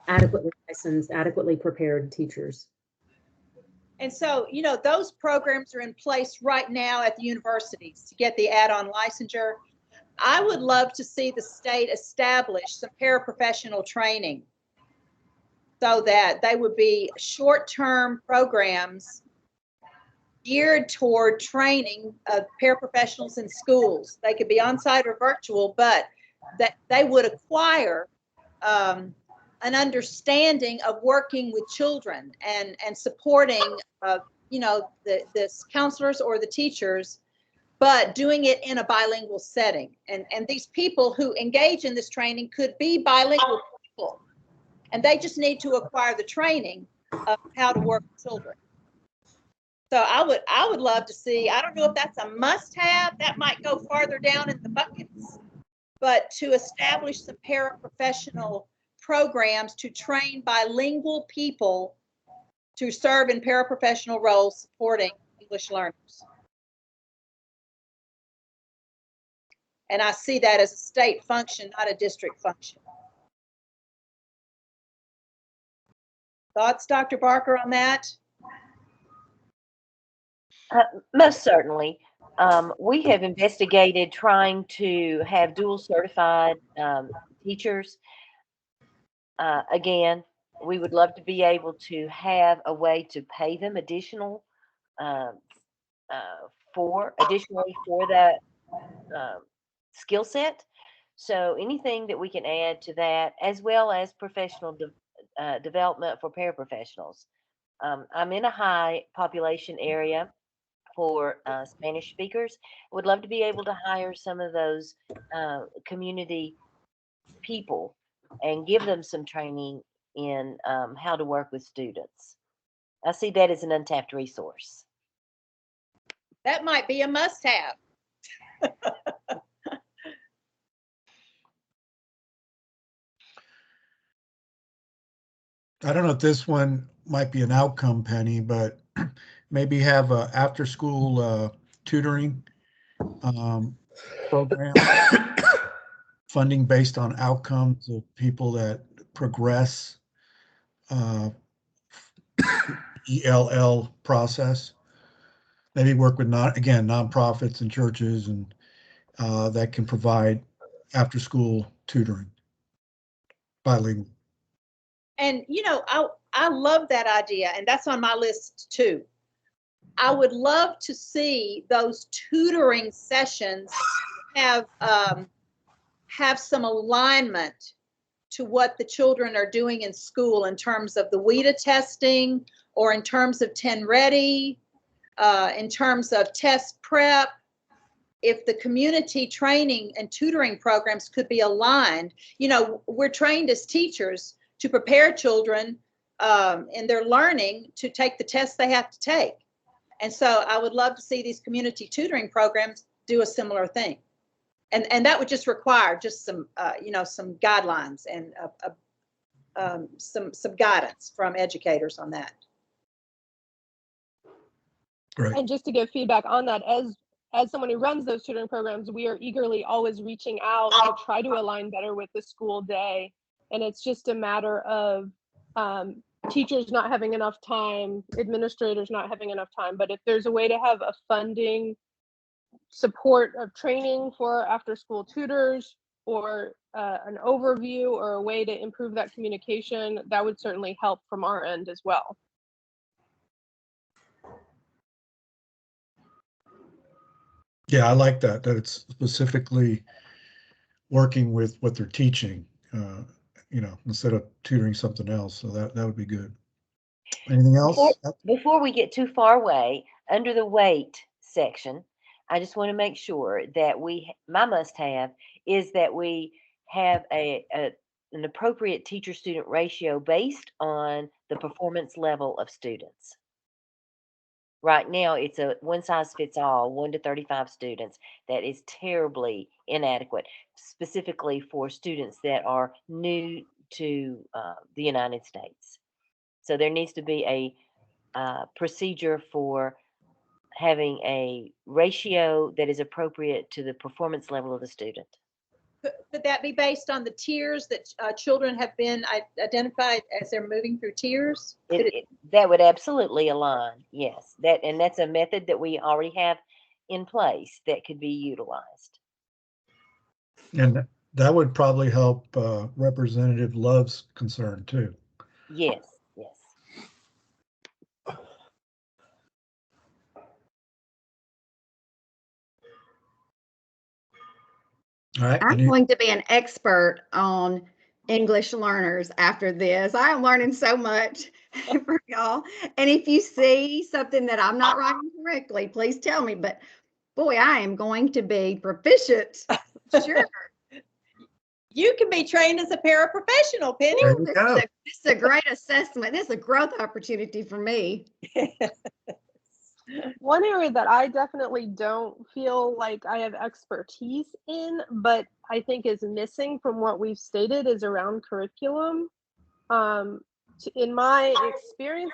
adequately licensed, adequately prepared teachers. And so, you know, those programs are in place right now at the universities to get the add-on licensure. I would love to see the state establish some paraprofessional training so that they would be short-term programs geared toward training of paraprofessionals in schools. They could be on-site or virtual, but that they would acquire an understanding of working with children and supporting, you know, the counselors or the teachers, but doing it in a bilingual setting. And these people who engage in this training could be bilingual people, and they just need to acquire the training of how to work with children. So I would love to see, I don't know if that's a must-have, that might go farther down in the buckets, but to establish some paraprofessional programs to train bilingual people to serve in paraprofessional roles supporting English learners. And I see that as a state function, not a district function. Thoughts, Dr. Barker, on that? Most certainly. We have investigated trying to have dual certified teachers. Again, we would love to be able to have a way to pay them additionally for that skill set. So anything that we can add to that, as well as professional development for paraprofessionals. I'm in a high population area for Spanish speakers. Would love to be able to hire some of those community people and give them some training in how to work with students. I see that as an untapped resource. That might be a must-have. I don't know if this one might be an outcome, Penny, but maybe have a after-school tutoring program, funding based on outcomes of people that progress ELL process. Maybe work with nonprofits and churches and that can provide after-school tutoring, bilingual. And I love that idea, and that's on my list too. I would love to see those tutoring sessions have some alignment to what the children are doing in school in terms of the WIDA testing, or in terms of 10 Ready, in terms of test prep. If the community training and tutoring programs could be aligned, we're trained as teachers to prepare children in their learning to take the tests they have to take. And so I would love to see these community tutoring programs do a similar thing. And that would just require just some guidelines and some guidance from educators on that. Great. And just to give feedback on that, as someone who runs those tutoring programs, we are eagerly always reaching out to try to align better with the school day. And it's just a matter of teachers not having enough time, administrators not having enough time. But if there's a way to have a funding support of training for after school tutors, or an overview or a way to improve that communication, that would certainly help from our end as well. Yeah, I like that it's specifically working with what they're teaching, instead of tutoring something else. So that would be good. Anything else? Before we get too far away, under the weight section, I just want to make sure that my must-have is that we have an appropriate teacher-student ratio based on the performance level of students. Right now, it's a one-size-fits-all, 1 to 35 students. That is terribly inadequate, specifically for students that are new to the United States. So there needs to be a procedure for having a ratio that is appropriate to the performance level of the student. Could that be based on the tiers that children have been identified as they're moving through tiers? That would absolutely align, yes. That's a method that we already have in place that could be utilized. And that would probably help Representative Love's concern too. Yes, yes. All right. I'm going to be an expert on English learners after this. I am learning so much for y'all. And if you see something that I'm not writing correctly, please tell me. But boy, I am going to be proficient. Sure. You can be trained as a paraprofessional, Penny. There you go. This is a great assessment. This is a growth opportunity for me. One area that I definitely don't feel like I have expertise in, but I think is missing from what we've stated, is around curriculum. In my experience,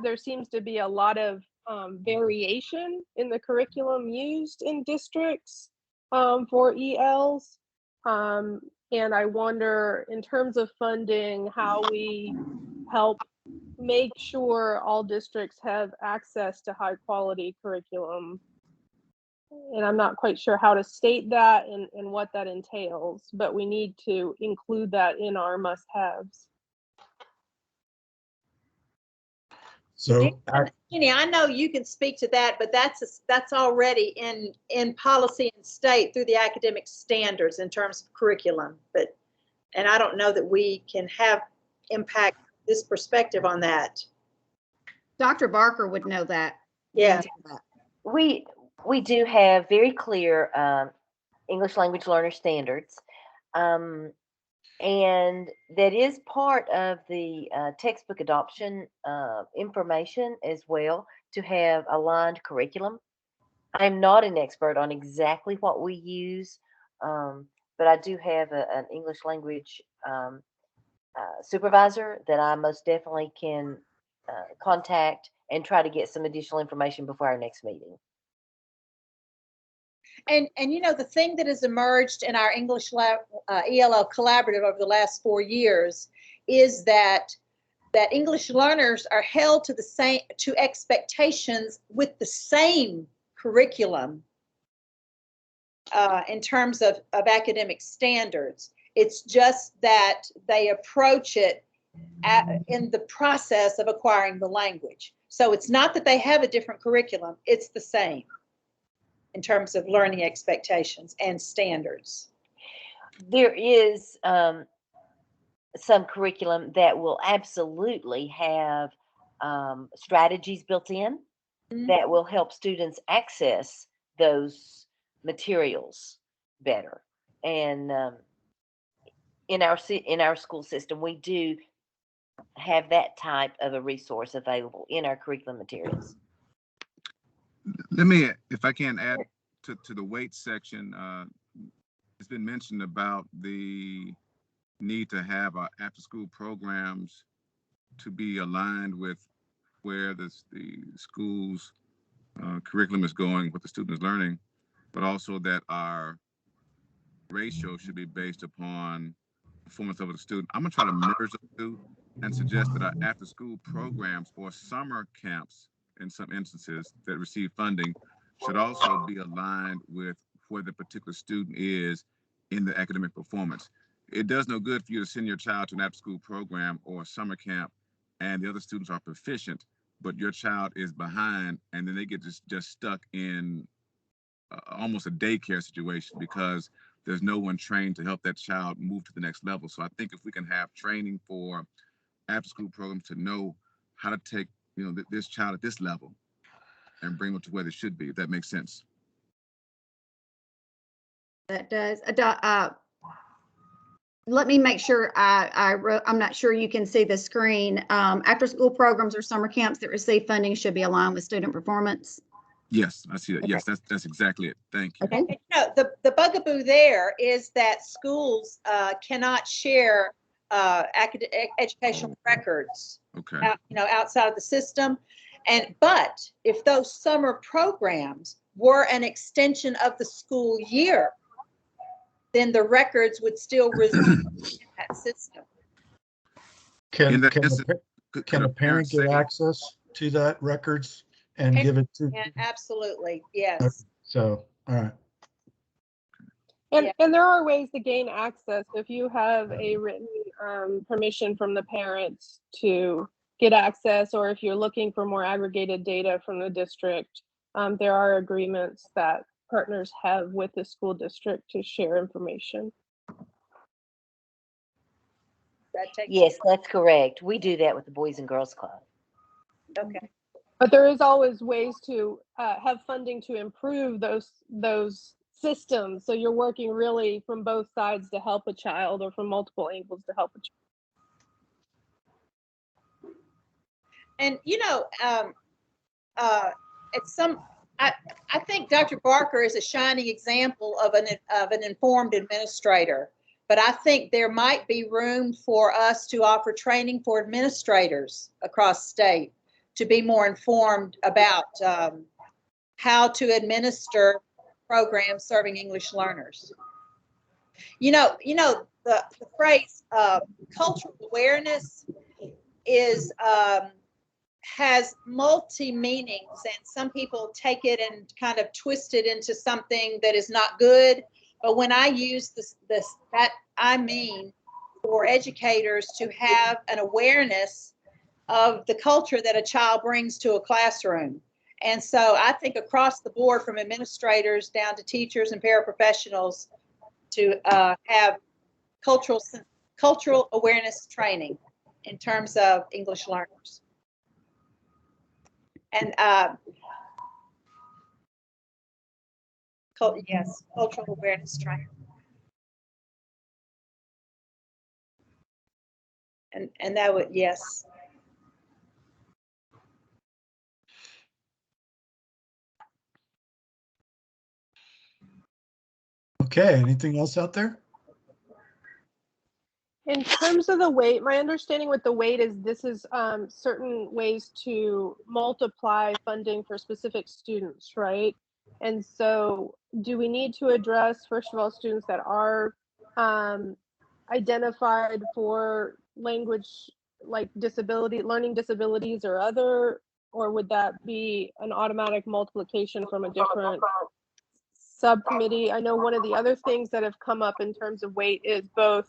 there seems to be a lot of variation in the curriculum used in districts for ELs. And I wonder, in terms of funding, how we help make sure all districts have access to high quality curriculum. And I'm not quite sure how to state that and what that entails, but we need to include that in our must-haves. So Jenny, I know you can speak to that, but that's already in policy and state through the academic standards in terms of curriculum. And I don't know that we can have impact this perspective on that. Dr. Barker would know that. Yeah. We do have very clear English language learner standards. And that is part of the textbook adoption information as well, to have aligned curriculum. I'm not an expert on exactly what we use, but I do have an English language supervisor that I most definitely can contact and try to get some additional information before our next meeting. And you know, the thing that has emerged in our English ELL collaborative over the last 4 years is that English learners are held to expectations with the same curriculum in terms of academic standards. It's just that they approach it in the process of acquiring the language. So it's not that they have a different curriculum, it's the same in terms of learning expectations and standards. There is some curriculum that will absolutely have strategies built in that will help students access those materials better. And in our school system, we do have that type of a resource available in our curriculum materials. Let me, if I can add to the weight section, it's been mentioned about the need to have our after-school programs to be aligned with where the school's curriculum is going, what the student is learning, but also that our ratio should be based upon performance of the student. I'm gonna try to merge the two and suggest that our after-school programs or summer camps, in some instances that receive funding, should also be aligned with where the particular student is in the academic performance. It does no good for you to send your child to an after-school program or a summer camp and the other students are proficient, but your child is behind, and then they get just stuck in almost a daycare situation because there's no one trained to help that child move to the next level. So I think if we can have training for after-school programs to know how to take, this child at this level and bring them to where they should be, if that makes sense. That does. Let me make sure I'm not sure you can see the screen. After-school programs or summer camps that receive funding should be aligned with student performance. Yes, I see that. Okay. Yes, that's exactly it. Thank you. Okay. The bugaboo there is that schools cannot share educational records. Okay. Outside of the system, but if those summer programs were an extension of the school year, then the records would still reside in that system. Can a parent get access to that records and give it to? Absolutely, yes. So, all right. And there are ways to gain access if you have a written permission from the parents to get access, or if you're looking for more aggregated data from the district. There are agreements that partners have with the school district to share information. Yes, that's correct. We do that with the Boys and Girls Club. Okay. But there is always ways to have funding to improve those systems. So you're working really from both sides to help a child, or from multiple angles to help a child. And I think Dr. Barker is a shining example of an informed administrator. But I think there might be room for us to offer training for administrators across state to be more informed about how to administer programs serving English learners. The phrase cultural awareness is has multi meanings, and some people take it and kind of twist it into something that is not good. But when I use that I mean for educators to have an awareness of the culture that a child brings to a classroom. And so I think across the board, from administrators down to teachers and paraprofessionals, to have cultural awareness training in terms of English learners. And yes, cultural awareness training. And that would, yes. Okay, anything else out there? In terms of the weight, my understanding with the weight is this is certain ways to multiply funding for specific students, right? And so do we need to address, first of all, students that are identified for language like disability, learning disabilities or other, or would that be an automatic multiplication from a different subcommittee? I know one of the other things that have come up in terms of weight is both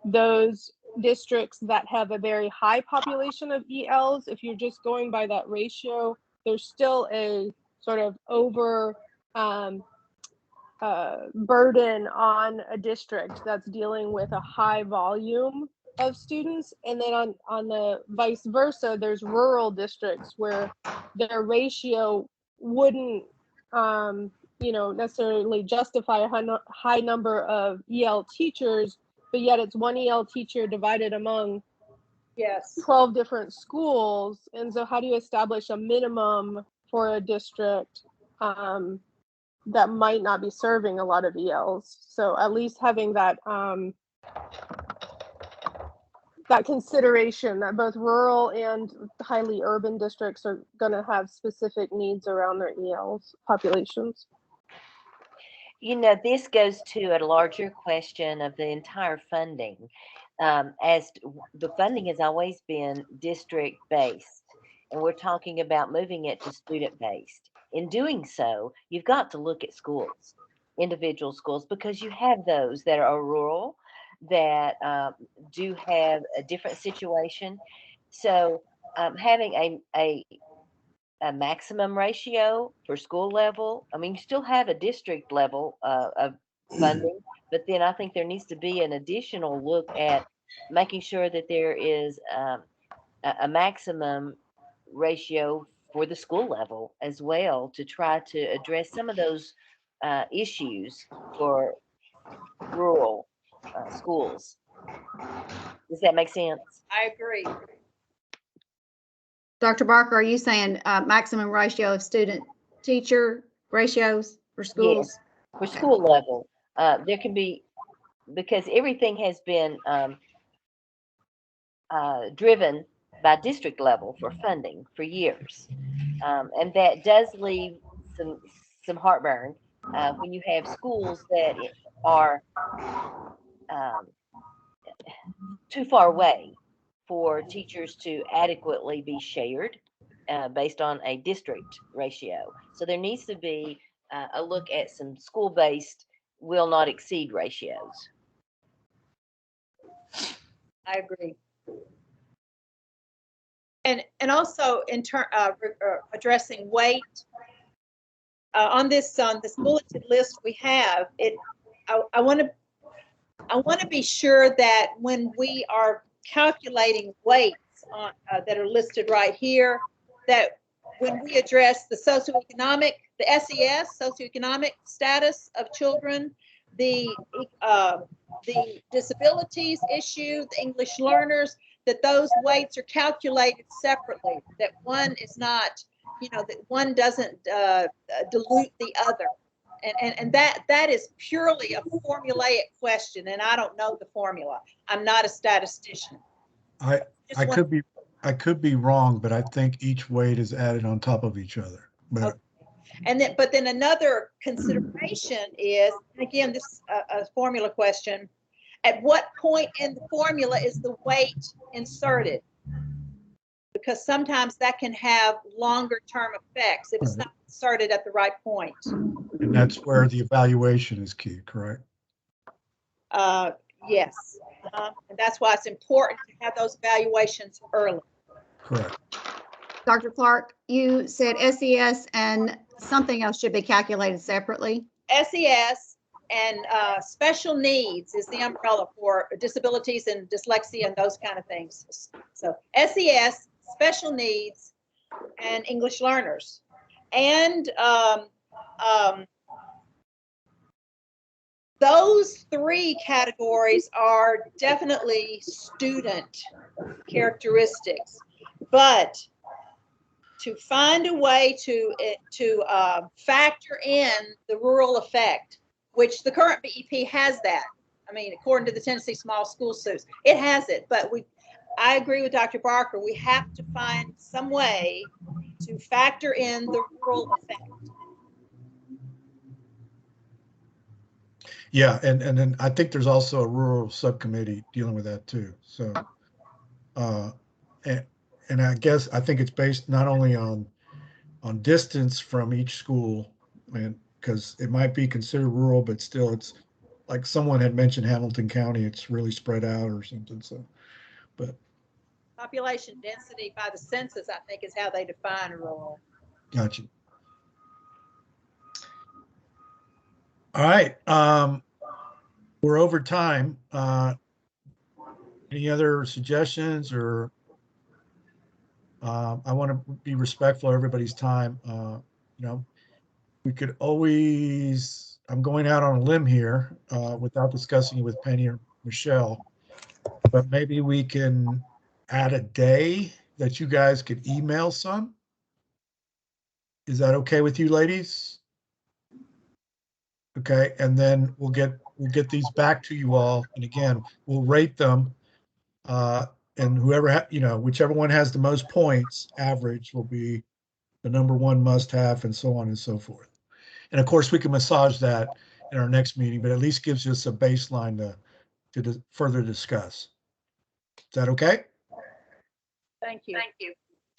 those districts that have a very high population of ELs. If you're just going by that ratio, there's still a sort of over burden on a district that's dealing with a high volume of students. And then on the vice versa, there's rural districts where their ratio wouldn't necessarily justify a high number of EL teachers, but yet it's one EL teacher divided among 12 different schools. And so how do you establish a minimum for a district that might not be serving a lot of ELs? So at least having that that consideration that both rural and highly urban districts are going to have specific needs around their ELs populations. This goes to a larger question of the entire funding. As the funding has always been district-based, and we're talking about moving it to student-based. In doing so, you've got to look at schools, individual schools, because you have those that are rural, that do have a different situation. So having a maximum ratio for school level, I mean, you still have a district level of funding, but then I think there needs to be an additional look at making sure that there is a maximum ratio for the school level as well, to try to address some of those issues for rural schools. Does that make sense? I agree. Dr. Barker, are you saying maximum ratio of student-teacher ratios for schools? Yes, for school level. There can be, because everything has been driven by district level for funding for years. And that does leave some heartburn when you have schools that are too far away for teachers to adequately be shared based on a district ratio. So there needs to be a look at some school-based will not exceed ratios. I agree. And also in addressing weight on this bulleted list we have it. I want to be sure that when we are calculating weights on, that are listed right here, that when we address the socioeconomic, the SES, socioeconomic status of children, the disabilities issue, the English learners, that those weights are calculated separately, that one is not, that one doesn't dilute the other. And that is purely a formulaic question, and I don't know the formula. I'm not a statistician. I could be wrong, but I think each weight is added on top of each other. But okay. But then another consideration is, and again, this is a formula question. At what point in the formula is the weight inserted? Because sometimes that can have longer term effects if it's not inserted at the right point. And that's where the evaluation is key, correct? Yes. And that's why it's important to have those evaluations early. Correct. Dr. Clark, you said SES and something else should be calculated separately. SES and special needs is the umbrella for disabilities and dyslexia and those kind of things. So SES, special needs, and English learners. And those three categories are definitely student characteristics, but to find a way to factor in the rural effect, which the current BEP has that. I mean, according to the Tennessee Small School Suits, it has it, but I agree with Dr. Barker. We have to find some way to factor in the rural effect. Yeah, and then I think there's also a rural subcommittee dealing with that too. So, and I think it's based not only on distance from each school, and because it might be considered rural, but still it's like someone had mentioned Hamilton County, it's really spread out or something. So, but Population density by the census, I think, is how they define rural. gotcha. All right. We're over time. Any other suggestions or I want to be respectful of everybody's time. We could always, I'm going out on a limb here without discussing it with Penny or Michelle, but maybe we can add a day that you guys could email some. Is that okay with you ladies? Okay, and then we'll get these back to you all. And again, we'll rate them. And whoever, whichever one has the most points, average will be the number one must have, and so on and so forth. And of course, we can massage that in our next meeting, but at least gives us a baseline to further discuss. Is that okay? Thank you. Thank you.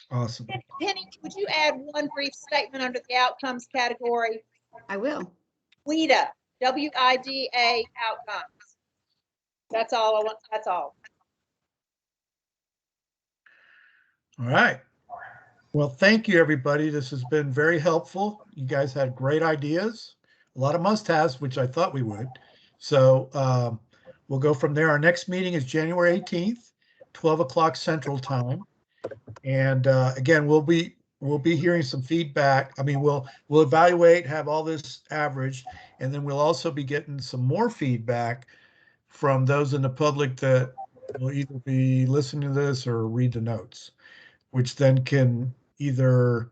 Awesome. Penny, would you add one brief statement under the outcomes category? I will. WIDA, W-I-D-A outcomes. That's all I want. That's all. All right. Well, thank you, everybody. This has been very helpful. You guys had great ideas, a lot of must-haves, which I thought we would. So we'll go from there. Our next meeting is January 18th, 12 o'clock Central Time. And again, we'll be hearing some feedback. I mean, we'll evaluate, have all this averaged, and then we'll also be getting some more feedback from those in the public that will either be listening to this or read the notes, which then can either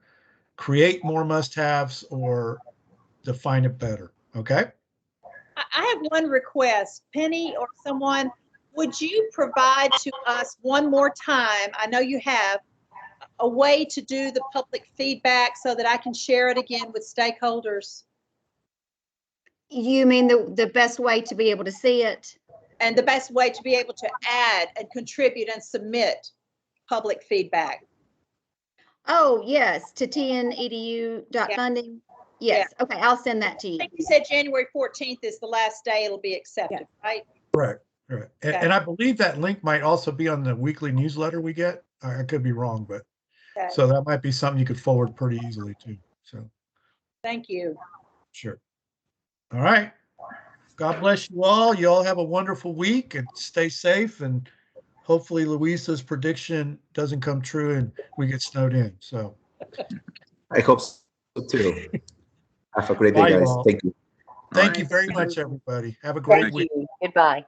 create more must-haves or define it better. Okay? I have one request. Penny or someone, would you provide to us one more time, I know you have, a way to do the public feedback so that I can share it again with stakeholders? You mean the best way to be able to see it? And the best way to be able to add and contribute and submit public feedback? Oh, yes, to tnedu.funding. Yes. Yeah. Okay, I'll send that to you. I think you said January 14th is the last day it'll be accepted, yeah. Right? Correct. Right. Okay. And I believe that link might also be on the weekly newsletter we get. I could be wrong, but okay. So that might be something you could forward pretty easily too. So thank you. Sure. All right. God bless you all. You all have a wonderful week and stay safe, and hopefully Louisa's prediction doesn't come true and we get snowed in. So I hope so too. Have a great day, guys. Thank you. Thank you very much, everybody. Have a great week. Goodbye.